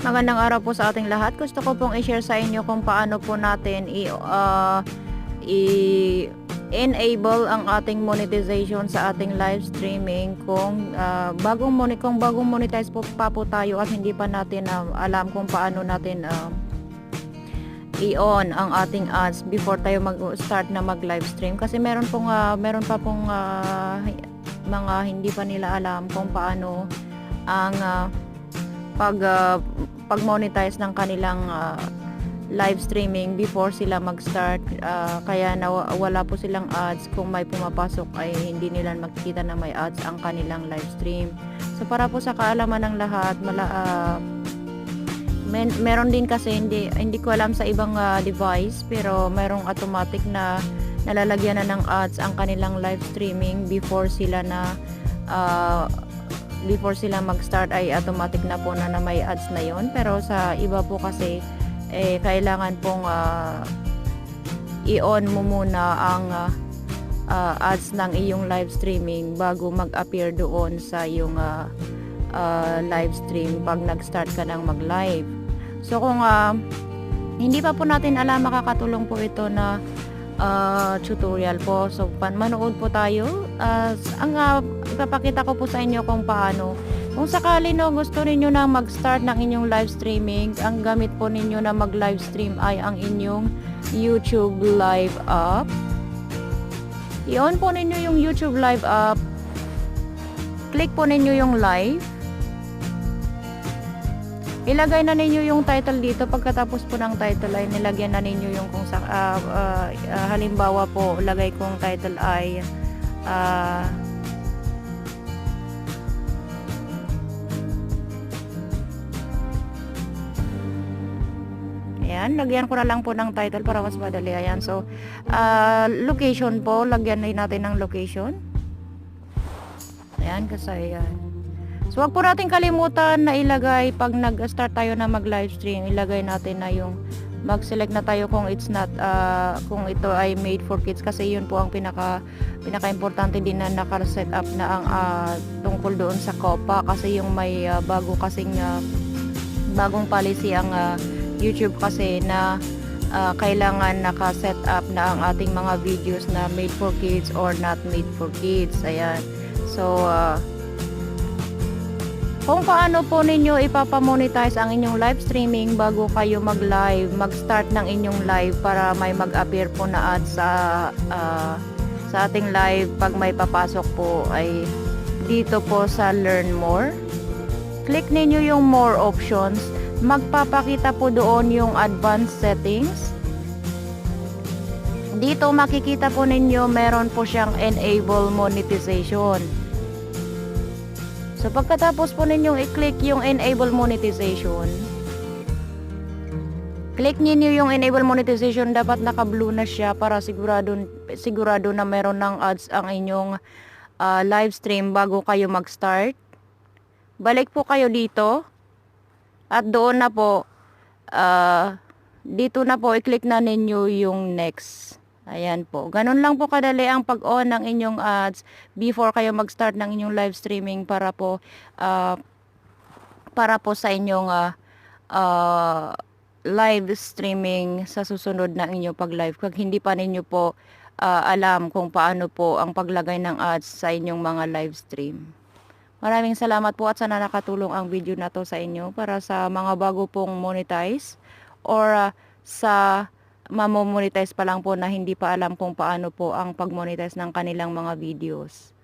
Magandang araw po sa ating lahat. Gusto ko pong i-share sa inyo kung paano po natin i-enable ang ating monetization sa ating live streaming kung bagong monetize po pa po tayo at hindi pa natin alam kung paano natin i-on ang ating ads before tayo mag-start na mag-live stream, kasi meron pa pong mga hindi pa nila alam kung paano ang pag-monetize ng kanilang live streaming before sila mag-start, kaya wala po silang ads. Kung may pumapasok ay hindi nila makikita na may ads ang kanilang live stream. So para po sa kaalaman ng lahat, meron din kasi, hindi ko alam sa ibang device, pero merong automatic na nalalagyan na ng ads ang kanilang live streaming before sila mag-start, ay automatic na po na may ads na yon. Pero sa iba po kasi kailangan pong i-on mo muna ang ads ng iyong live streaming bago mag-appear doon sa iyong live stream pag nag-start ka ng mag-live. So kung hindi pa po natin alam, makakatulong po ito na tutorial po. So manood po tayo. Ang ipapakita ko po sa inyo kung paano. Kung sakali gusto ninyo na mag-start ng inyong live streaming, ang gamit po ninyo na mag-live stream ay ang inyong YouTube Live app. I-on po ninyo yung YouTube Live app. Click po ninyo yung live. Ilagay na ninyo yung title dito. Pagkatapos po ng title ay nilagyan na ninyo yung kung halimbawa po, lagay kong title ay ayan, lagyan ko na lang po ng title para mas madali. Ayan, so location po, lagyan na natin ng location. Ayan, kasi ayan. So wag po natin kalimutan na ilagay pag nag-start tayo na mag-live stream, ilagay natin na yung mag-select na tayo kung it's not kung ito ay made for kids, kasi yun po ang pinaka-importante din na naka-set up na ang tungkol doon sa COPPA, kasi yung may bagong policy ang YouTube kasi na kailangan naka-set up na ang ating mga videos na made for kids or not made for kids. Ayan. So kung paano po ninyo ipapamonetize ang inyong live streaming bago kayo mag-start ng inyong live para may mag-appear po na ads sa ating live pag may papasok po, ay dito po sa Learn More. Click ninyo yung More options. Magpapakita po doon yung Advanced Settings. Dito makikita po ninyo meron po siyang Enable Monetization. So pagkatapos po ninyong i-click yung Enable Monetization, click niyo yung Enable Monetization, dapat naka-blue na siya para sigurado na meron ng ads ang inyong live stream bago kayo mag-start. Balik po kayo dito at doon na po dito na po i-click na ninyo yung next. Ayan po. Ganun lang po kadali ang pag-on ng inyong ads before kayo mag-start ng inyong live streaming para po sa inyong live streaming sa susunod na inyong pag-live. Pag hindi pa ninyo po alam kung paano po ang paglagay ng ads sa inyong mga live stream. Maraming salamat po at sana nakatulong ang video na to sa inyo para sa mga bago pong monetize or sa mamomonetize pa lang po na hindi pa alam kung paano po ang pag-monetize ng kanilang mga videos.